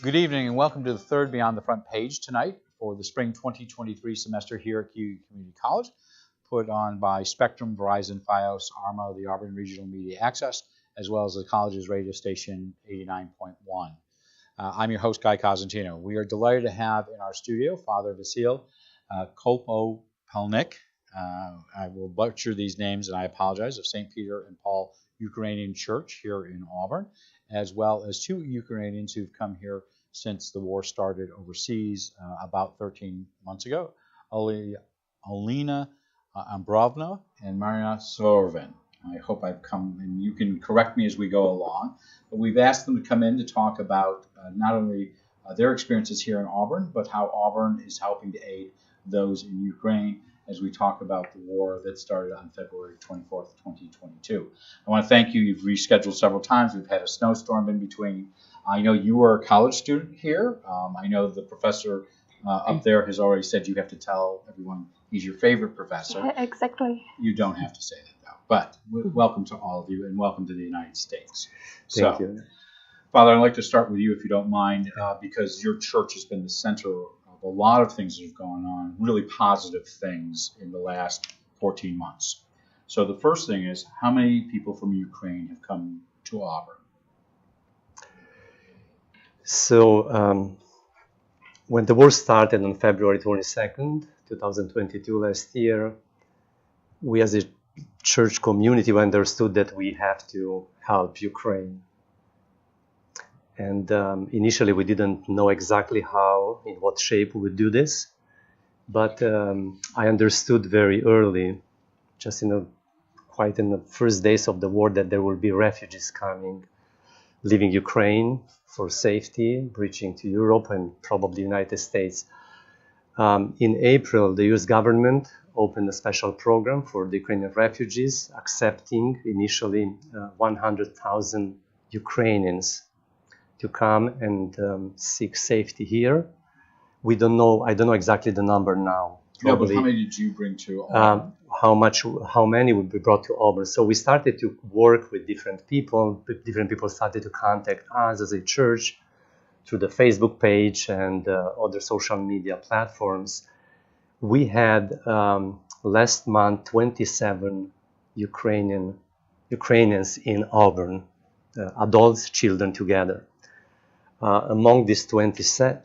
Good evening and welcome to the third Beyond the Front Page tonight for the spring 2023 semester here at QU Community College, put on by Spectrum, Verizon, Fios, ARMA, the Auburn Regional Media Access, as well as the college's radio station 89.1. I'm your host, Guy Cosentino. We are delighted to have in our studio Father Vasile Colopelnic. I will butcher these names and I apologize, of St. Peter and Paul Ukrainian Church here in Auburn, as well as two Ukrainians who've come here since the war started overseas about 13 months ago, Olena Abronova and Maryna Svorin. I hope I've come, and you can correct me as we go along, but we've asked them to come in to talk about not only their experiences here in Auburn, but how Auburn is helping to aid those in Ukraine as we talk about the war that started on February 24th, 2022. I want to thank you. You've rescheduled several times. We've had a snowstorm in between. I know you were a college student here. I know the professor up there has already said you have to tell everyone he's your favorite professor. Yeah, exactly. You don't have to say that, though. But welcome to all of you, and welcome to the United States. Thank you. Father, I'd like to start with you, if you don't mind, because your church has been the center of a lot of things that have gone on, really positive things in the last 14 months. So the first thing is, how many people from Ukraine have come to Auburn? So when the war started on February 22nd, 2022, last year, we as a church community understood that we have to help Ukraine. And initially we didn't know exactly how, in what shape we would do this. But I understood very early, just quite in the first days of the war, that there will be refugees coming, leaving Ukraine for safety, reaching to Europe and probably the United States. In April, the US government opened a special program for the Ukrainian refugees, accepting initially 100,000 Ukrainians to come and seek safety here. I don't know exactly the number now. Probably. No, but how many did you bring to Auburn? How many would be brought to Auburn? So we started to work with different people. Different people started to contact us as a church through the Facebook page and other social media platforms. We had last month 27 Ukrainians in Auburn, adults, children together. Among these 26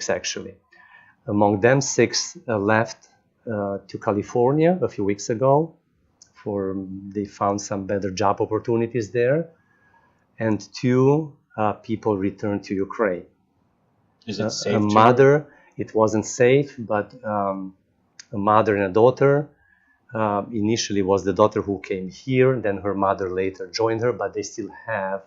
actually. Among them, 6 left to California a few weeks ago. They found some better job opportunities there. And 2 people returned to Ukraine. Is it safe? A mother, it wasn't safe, but a mother and a daughter. Initially was the daughter who came here, then her mother later joined her, but they still have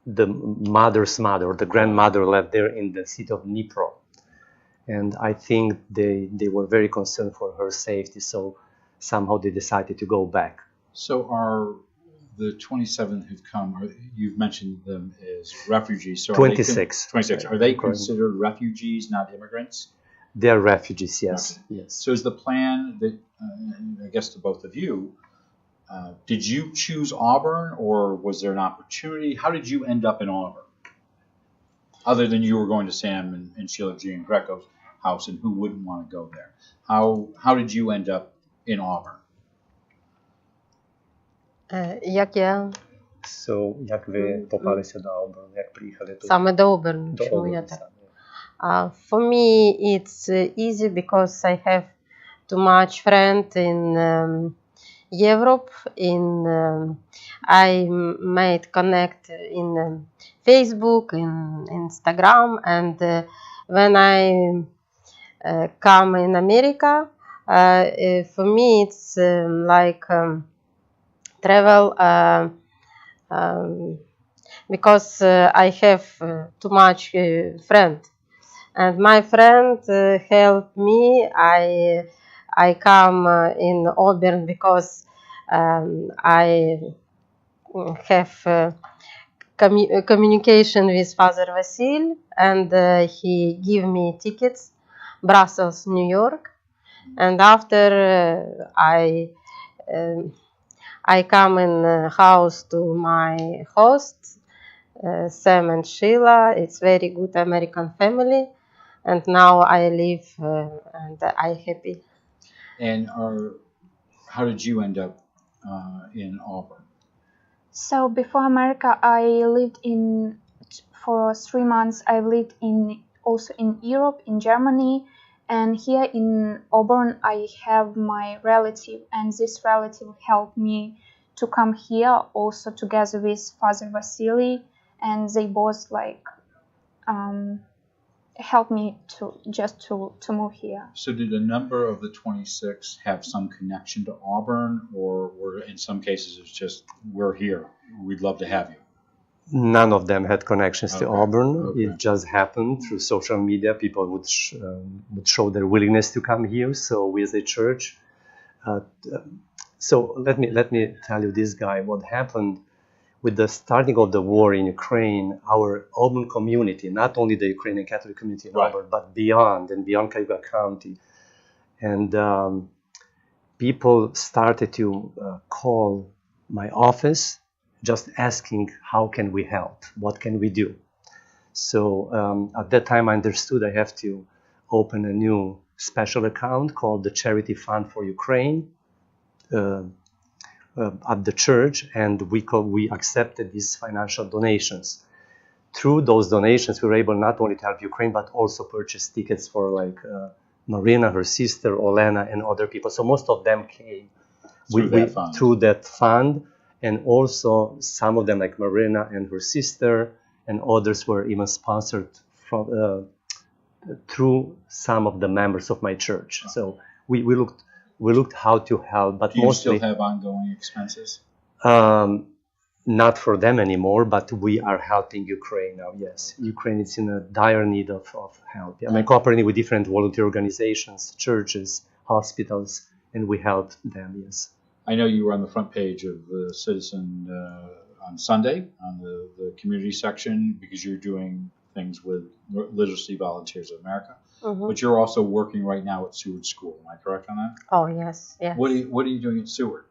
the mother's mother, or the grandmother, left there in the city of Dnipro. And I think they were very concerned for her safety, so somehow they decided to go back. So are the 27 who've come, you've mentioned them as refugees. So 26. 26. Are they considered refugees, not immigrants? They are refugees, yes. Okay. Yes. So is the plan that, I guess to both of you, did you choose Auburn, or was there an opportunity? How did you end up in Auburn? Other than you were going to Sam and Sheila G. and Greco's house, and who wouldn't want to go there? How did you end up in Auburn? So, jak wy popaliście do Auburn, jak przyjechali tu? Саме до Auburn. Do Чому я Auburn так? sami. For me, it's easy because I have too much friends in Europe. I made connect in Facebook, in Instagram, and when I come in America, for me it's like travel because I have too much friends. And my friend helped me. I come in Auburn because I have communication with Father Vasile, and he give me tickets, Brussels, New York. And after I come in the house to my hosts, Sam and Sheila. It's very good American family, and now I live and I happy. And how did you end up in Auburn? So before America, I lived for 3 months. I lived also in Europe, in Germany, and here in Auburn, I have my relative, and this relative helped me to come here also together with Father Vasile, and they both helped me to move here. So did a number of the 26 have some connection to Auburn, or were in some cases it's just, we're here, we'd love to have you? None of them had connections to Auburn. Okay. It just happened through social media. People would show their willingness to come here. So we as a church. So let me tell you this, Guy, what happened with the starting of the war in Ukraine. Our Auburn community, not only the Ukrainian Catholic community in Auburn, but beyond Cayuga County, and people started to call my office, just asking, how can we help? What can we do? So at that time, I understood I have to open a new special account called the Charity Fund for Ukraine at the church, and we accepted these financial donations. Through those donations, we were able not only to help Ukraine, but also purchase tickets for Maryna, her sister, Olena, and other people. So most of them came through that fund. And also some of them, like Maryna and her sister, and others were even sponsored through some of the members of my church. So we looked how to help, but do you mostly still have ongoing expenses? Not for them anymore, but we are helping Ukraine now. Yes, Ukraine is in a dire need of help. I'm cooperating with different volunteer organizations, churches, hospitals, and we help them. Yes. I know you were on the front page of the Citizen on Sunday, on the community section, because you're doing things with Literacy Volunteers of America. Mm-hmm. But you're also working right now at Seward School. Am I correct on that? Oh, yes. What are you doing at Seward?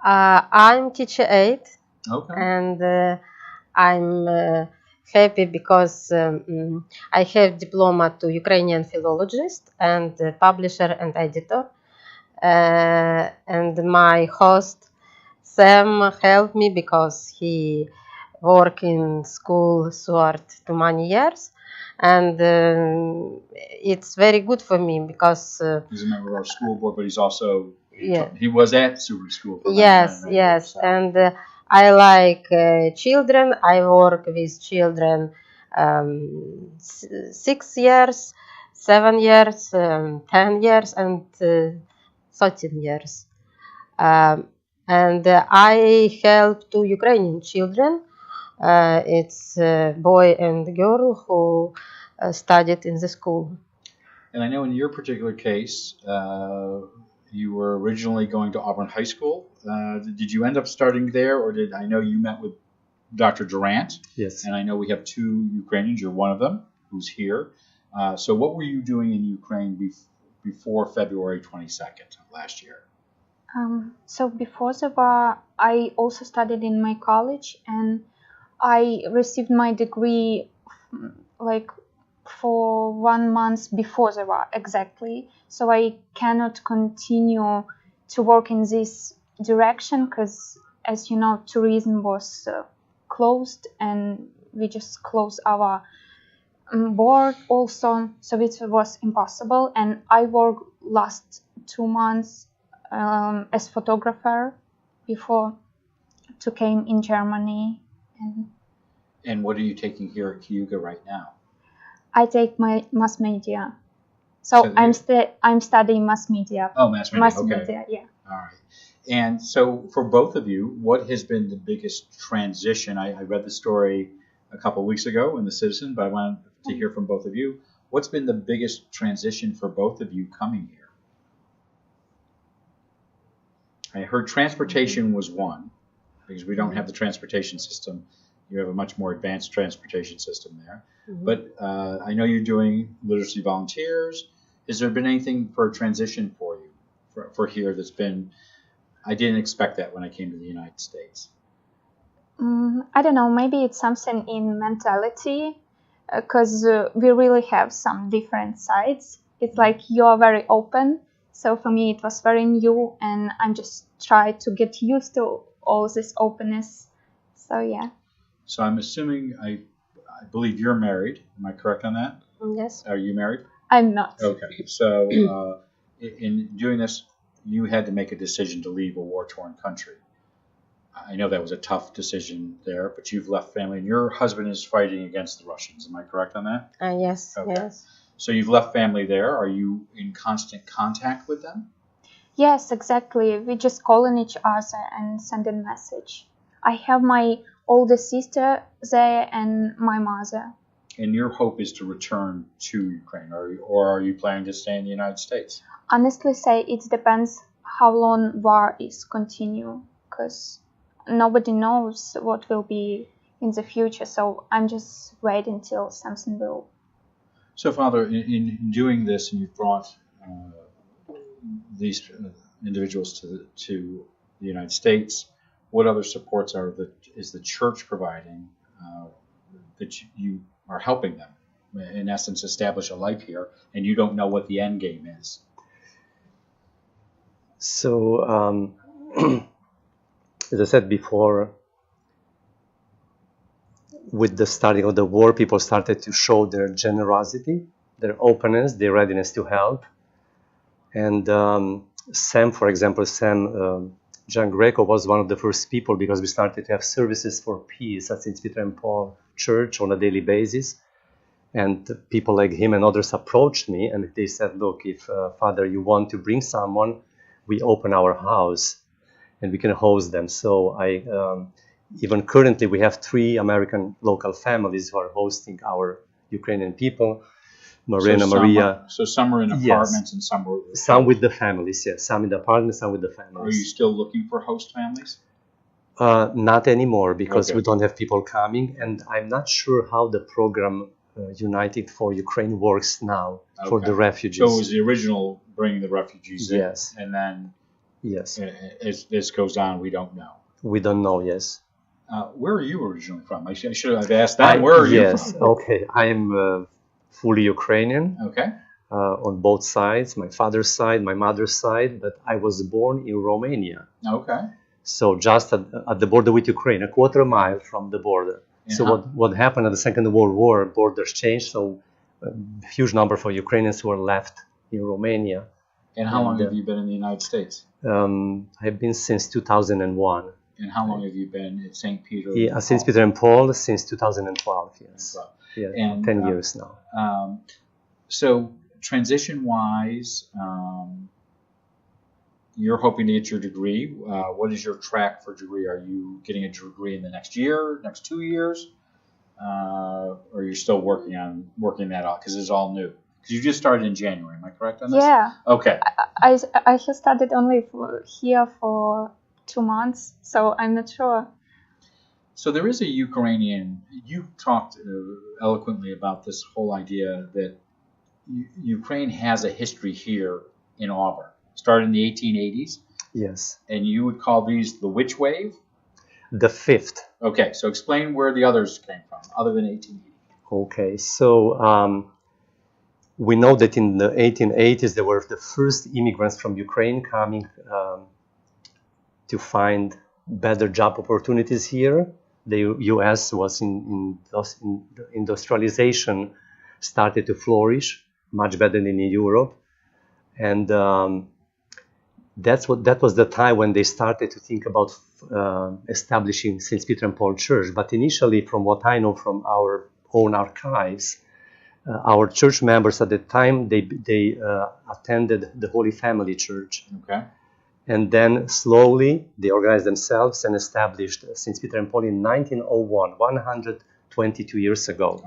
I'm teacher aide. Okay. And I'm happy because I have diploma to Ukrainian philologist and publisher and editor. And my host Sam helped me because he worked in school Svorin too many years, and it's very good for me because he's a member of our school board, but he's also yeah, he was at Seward School for yes, so. And I like children. I work with children 6 years, 7 years, 10 years, and 13 years. And I help two Ukrainian children. It's a boy and a girl who studied in the school. And I know in your particular case, you were originally going to Auburn High School. Did you end up starting there, or I know you met with Dr. Durant? Yes. And I know we have two Ukrainians. You're one of them who's here. So what were you doing in Ukraine before February 22nd of last year? So before the war, I also studied in my college, and I received my degree for 1 month before the war, exactly. So I cannot continue to work in this direction because, as you know, tourism was closed, and we just closed our board also, so it was impossible. And I worked last 2 months as photographer before to came in Germany. And what are you taking here at Cayuga right now? I take my mass media. So I'm studying mass media. Oh, mass media. Mass okay. Media, yeah. All right. And so for both of you, what has been the biggest transition? I read the story a couple of weeks ago in the Citizen, but I wanted to hear from both of you. What's been the biggest transition for both of you coming here? I heard transportation was one, because we don't have the transportation system. You have a much more advanced transportation system there. Mm-hmm. But I know you're doing literacy volunteers. Has there been anything for a transition for you for here that's been I didn't expect that when I came to the United States. I don't know, maybe it's something in mentality, because we really have some different sides. It's like you're very open, so for me it was very new, and I'm just trying to get used to all this openness. So yeah. So I'm assuming, I believe you're married. Am I correct on that? Yes. Are you married? I'm not. Okay. So in doing this, you had to make a decision to leave a war-torn country. I know that was a tough decision there, but you've left family, and your husband is fighting against the Russians. Am I correct on that? Yes. Okay. Yes. So you've left family there. Are you in constant contact with them? Yes, exactly. We just calling each other and sending message. I have my older sister there and my mother. And your hope is to return to Ukraine, or are you planning to stay in the United States? Honestly say it depends how long war is continue, because nobody knows what will be in the future. So I'm just waiting till something will. So, Father, in doing this, and you've brought these individuals to the United States, what other supports is the church providing that you are helping them, in essence, establish a life here, and you don't know what the end game is? So, as I said before, with the starting of the war, people started to show their generosity, their openness, their readiness to help. And Sam, for example, John Greco was one of the first people, because we started to have services for peace at St. Peter and Paul Church on a daily basis. And people like him and others approached me, and they said, look, if Father, you want to bring someone, we open our house and we can host them. So even currently, we have 3 American local families who are hosting our Ukrainian people. Maryna, Maria. So some are in apartments, yes. And some are some with the families. Yes, some in the apartments, some with the families. Are you still looking for host families? Not anymore, because we don't have people coming, and I'm not sure how the program United for Ukraine works now for the refugees. So it was the original bringing the refugees in, yes, and then yes, as this goes on, we don't know. We don't know. Yes. Where are you originally from? I should have asked that. Where are you from? Yes. Okay. I'm fully Ukrainian. Okay. On both sides, my father's side, my mother's side, but I was born in Romania. Okay. So just at the border with Ukraine, a quarter mile from the border. So what happened at the Second World War, borders changed, so a huge number of Ukrainians were left in Romania. And how long have you been in the United States? I've been since 2001. And how long have you been at St. Peter? Yeah, St. Peter and Paul since 2012, yes. Yeah, and, 10 years now. So transition-wise, you're hoping to get your degree. What is your track for degree? Are you getting a degree in the next year, next 2 years? Or are you still working that out? Because it's all new. Because you just started in January, am I correct on this? Yeah. Okay. I have started only here for 2 months, so I'm not sure. So there is a Ukrainian, you talked eloquently about this whole idea that Ukraine has a history here in Auburn. Started in the 1880s? Yes. And you would call these the which wave? The 5th. Okay, so explain where the others came from, other than 1880. Okay, so we know that in the 1880s there were the first immigrants from Ukraine coming to find better job opportunities here. The U.S. was in industrialization started to flourish much better than in Europe, and that was the time when they started to think about establishing St. Peter and Paul Church. But initially, from what I know from our own archives, our church members at the time they attended the Holy Family Church. Okay. And then slowly they organized themselves and established St. Peter and Paul in 1901, 122 years ago,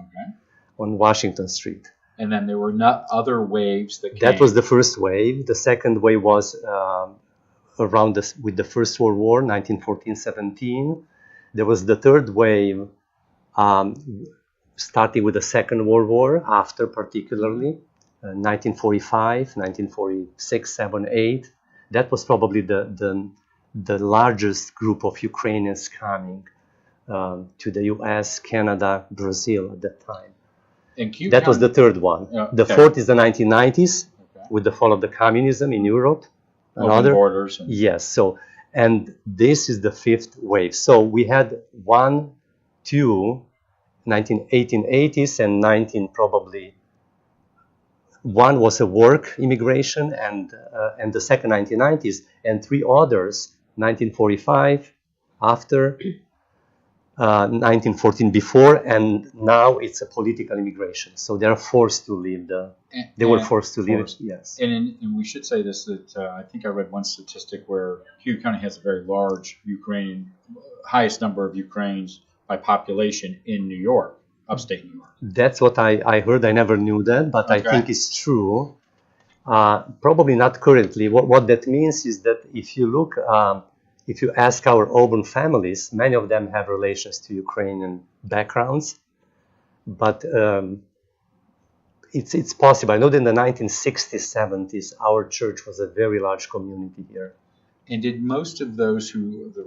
on Washington Street. And then there were not other waves that came. That was the first wave. The second wave was around with the First World War, 1914-17. There was the third wave starting with the Second World War, after particularly, 1945, 1946, 7, 8. That was probably the largest group of Ukrainians coming to the US, Canada, Brazil at that time. That was the third one. The fourth is the 1990s with the fall of the communism in Europe. Open borders. Yes. So, and this is the fifth wave. So we had 1, 2, 1880s and 19 probably. One was a work immigration and the second 1990s, and 3 others 1945 after. 1914 before, and now it's a political immigration. So they are forced to leave they were forced to leave. Yes. And we should say this, that I think I read one statistic where Hugh County has a very large highest number of Ukrainians by population in New York, upstate New York. That's what I heard. I never knew that, but I think it's true. Probably not currently. What that means is that if you look, if you ask our Auburn families, many of them have relations to Ukrainian backgrounds, but it's possible. I know that in the 1960s, 70s, our church was a very large community here. And did most of the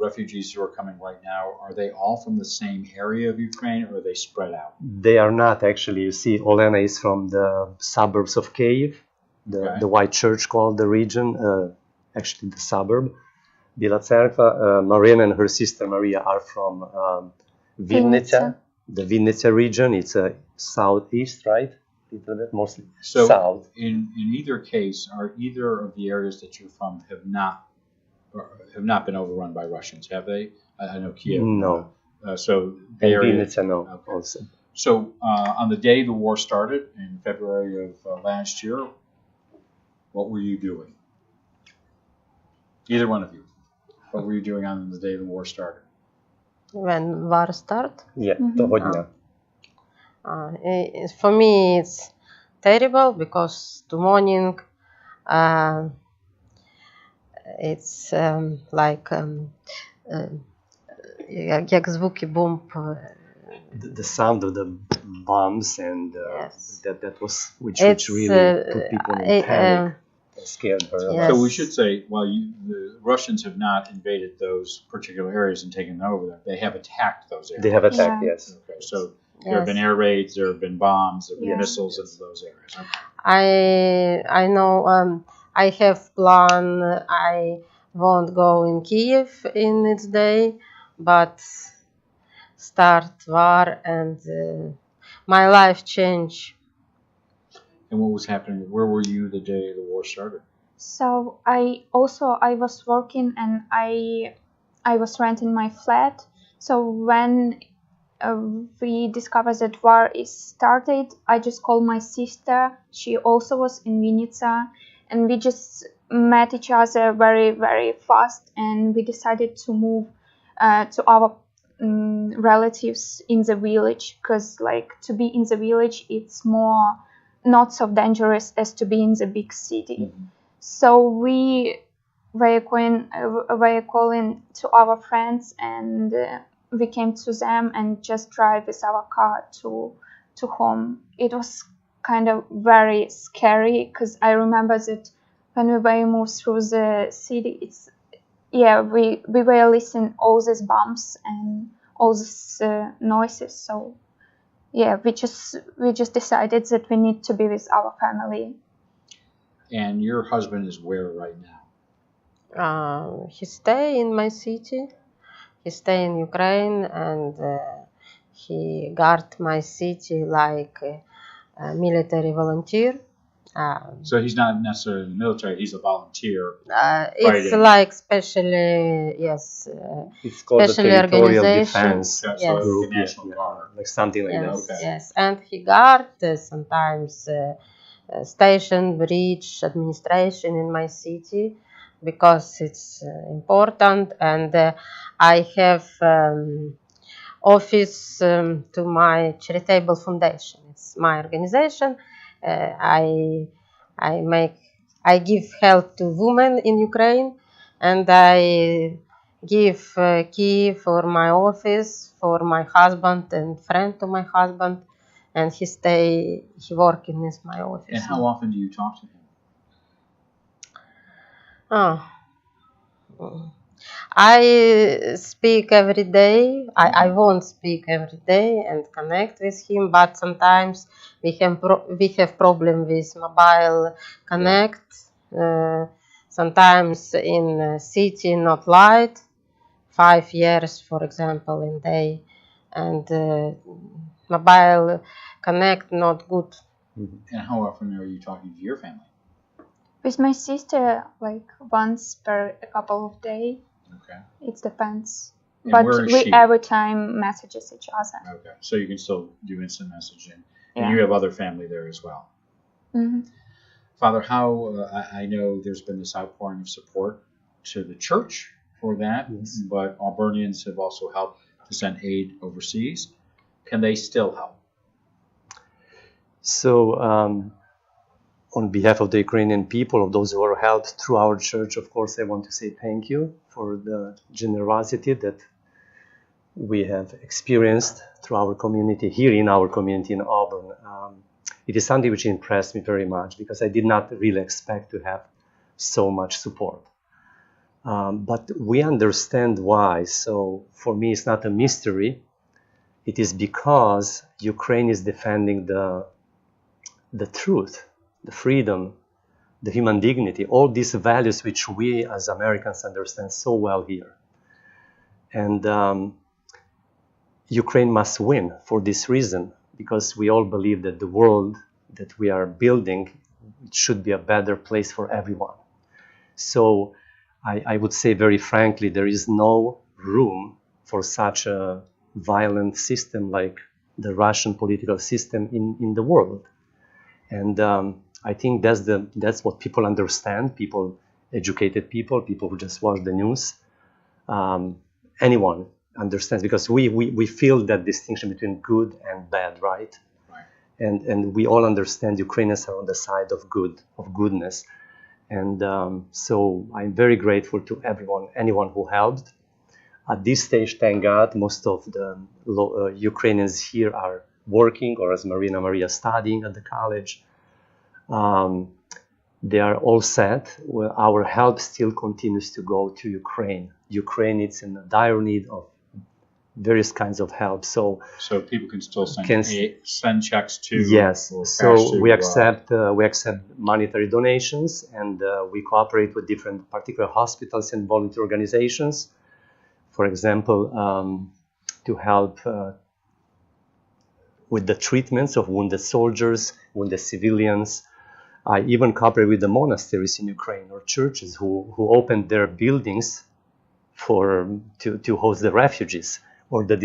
refugees who are coming right now, are they all from the same area of Ukraine, or are they spread out? They are not, actually. You see, Olena is from the suburbs of Kyiv, the white church called the region, actually the suburb. Bila Cerkva, Maryna and her sister Maria are from Vinnytsia, the Vinnytsia region. It's a southeast, right? A little bit, mostly so south. In either case, are either of the areas that you're from have not been overrun by Russians, have they? I know Kiev. No. So the area. Vinnytsia, no. Okay. Also. So on the day the war started in February of last year, what were you doing? Either one of you. What were you doing on the day the war started? When war started? Yeah, того дня. For me, it's terrible because the morning it's like jak звуки бомб. The sound of the bombs and Yes. that was which really put people in panic. Scared her. Yes. So we should say, while the Russians have not invaded those particular areas and taken them over, they have attacked those areas. They have attacked, yes. Okay, so there have been air raids, there have been bombs, there have been missiles into those areas. Okay. I know I have plan. I won't go in Kiev in its day, but start war and my life changed. And what was happening? Where were you the day the war started? So I was working and I was renting my flat. So when we discovered that war is started, I just called my sister. She also was in Vinnytsia, and we just met each other very, very fast, and we decided to move to our relatives in the village, because like to be in the village, it's more not so dangerous as to be in the big city. Mm-hmm. So we were calling to our friends, and we came to them and just drive with our car to home. It was kind of very scary, because I remember that when we were moved through the city, we were listening all these bombs and all these noises. So yeah, we just decided that we need to be with our family. And your husband is where right now? He stay in my city. He stay in Ukraine, and he guard my city like a military volunteer. So he's not necessarily in the military, he's a volunteer. It's like specially, yes. It's called the territorial defense yes. group, National Guard. Like something like yes, that. Okay. Yes, and he guard sometimes station, bridge, administration in my city, because it's important, and I have office to my charitable foundation. It's my organization. I give help to women in Ukraine, and I give key for my office for my husband and friend to my husband, and he working with my office. And how often do you talk to him? I speak every day. I won't speak every day and connect with him, but sometimes we have problem with mobile connect. Sometimes in city not light, 5 years, for example, in day, and mobile connect not good. And how often are you talking to your family? With my sister, like once per a couple of days. Okay. It depends. And but where is we she? every time messages each other. Okay. So you can still do instant messaging. And Yeah. you have other family there as well. Hmm. Father, how I know there's been this outpouring of support to the church for that, Yes. but Auburnians have also helped to send aid overseas. Can they still help? So, on behalf of the Ukrainian people, of those who are helped through our church, of course, I want to say thank you for the generosity that we have experienced through our community here in our community in Auburn. It is something which impressed me very much because I did not really expect to have so much support. But we understand why. So for me, it's not a mystery. It is because Ukraine is defending the truth, the freedom, the human dignity, all these values which we as Americans understand so well here. And Ukraine must win for this reason, because we all believe that the world that we are building should be a better place for everyone. So I would say very frankly, there is no room for such a violent system like the Russian political system in the world. And I think that's what people understand, people, educated people who just watch the news. Anyone understands, because we feel that distinction between good and bad, right? And we all understand Ukrainians are on the side of goodness. And so I'm very grateful to anyone who helped. At this stage, thank God, most of the Ukrainians here are working, or as Maryna Maria studying at the college. They are all set. Well, our help still continues to go to Ukraine. Ukraine is in dire need of various kinds of help. So people can still send checks to. Yes. So we accept monetary donations, and we cooperate with different particular hospitals and volunteer organizations. For example, to help with the treatments of wounded soldiers, wounded civilians. I even cooperate with the monasteries in Ukraine, or churches who opened their buildings to host the refugees or the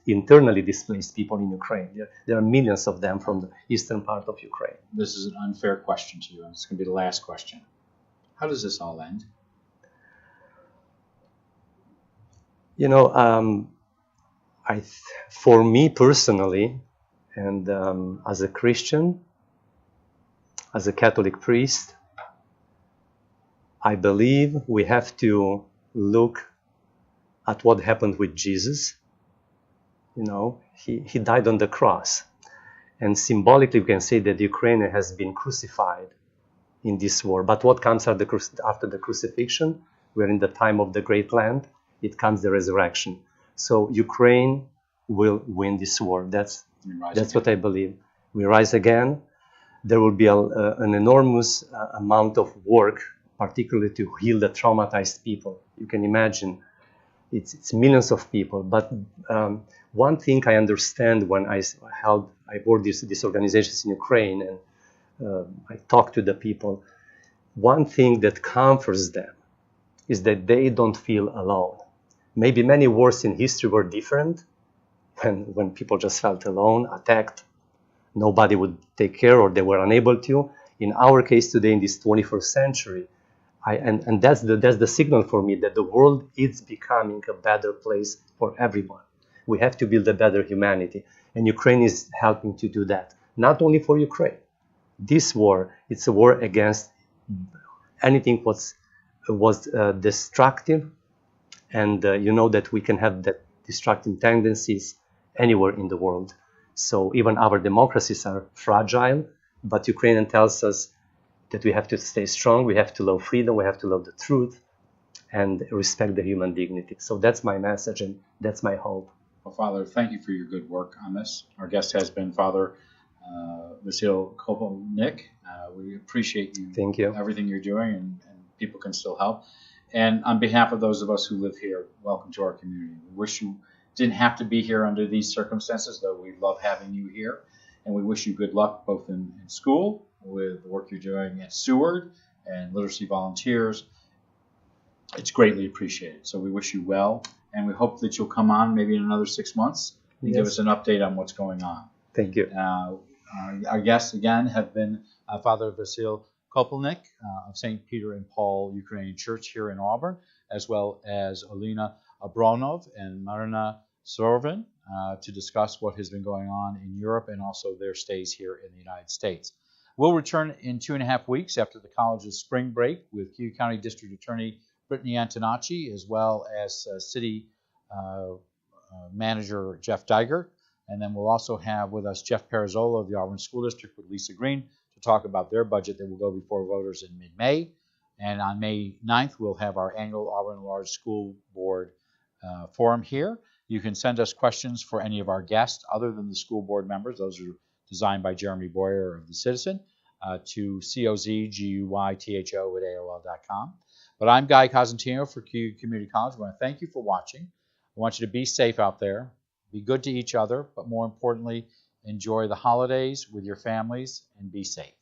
internally displaced people in Ukraine. There are millions of them from the eastern part of Ukraine. This is an unfair question to you, and it's going to be the last question. How does this all end? You know, for me personally, and as a Christian, as a Catholic priest, I believe we have to look at what happened with Jesus. You know, he died on the cross. And symbolically, we can say that Ukraine has been crucified in this war. But what comes after the crucifixion? We're in the time of the Great Land. It comes the resurrection. So Ukraine will win this war. That's what I believe. We rise again. There will be an enormous amount of work, particularly to heal the traumatized people. You can imagine it's millions of people. But one thing I understand when I work these organizations in Ukraine, and I talk to the people, one thing that comforts them is that they don't feel alone. Maybe many wars in history were different, when people just felt alone, attacked. Nobody would take care, or they were unable to. In our case today, in this 21st century, and that's the signal for me that the world is becoming a better place for everyone. We have to build a better humanity, and Ukraine is helping to do that. Not only for Ukraine. This war, it's a war against anything was destructive, and you know that we can have that destructive tendencies anywhere in the world. So even our democracies are fragile, but Ukraine tells us that we have to stay strong, we have to love freedom, we have to love the truth, and respect the human dignity. So that's my message, and that's my hope. Well, Father, thank you for your good work on this. Our guest has been Father Vasile Colopelnic. We appreciate you. Thank you. Everything you're doing, and people can still help. And on behalf of those of us who live here, welcome to our community. We wish you didn't have to be here under these circumstances, though we love having you here. And we wish you good luck both in school, with the work you're doing at Seward, and literacy volunteers. It's greatly appreciated. So we wish you well, and we hope that you'll come on maybe in another 6 months and give us an update on what's going on. Thank you. Our guests again have been Father Vasile Colopelnic of St. Peter and Paul Ukrainian Church here in Auburn, as well as Olena Abronova and Maryna Svorin to discuss what has been going on in Europe and also their stays here in the United States. We'll return in 2.5 weeks after the college's spring break with Cuyahoga County District Attorney Brittany Antonacci, as well as City Manager Jeff Digert. And then we'll also have with us Jeff Perazzola of the Auburn School District with Lisa Green to talk about their budget that will go before voters in mid-May. And on May 9th, we'll have our annual Auburn Large School Board forum here. You can send us questions for any of our guests other than the school board members. Those are designed by Jeremy Boyer of The Citizen to cozguytho@aol.com. But I'm Guy Cosentino for Cuyahoga Community College. I want to thank you for watching. I want you to be safe out there. Be good to each other, but more importantly, enjoy the holidays with your families and be safe.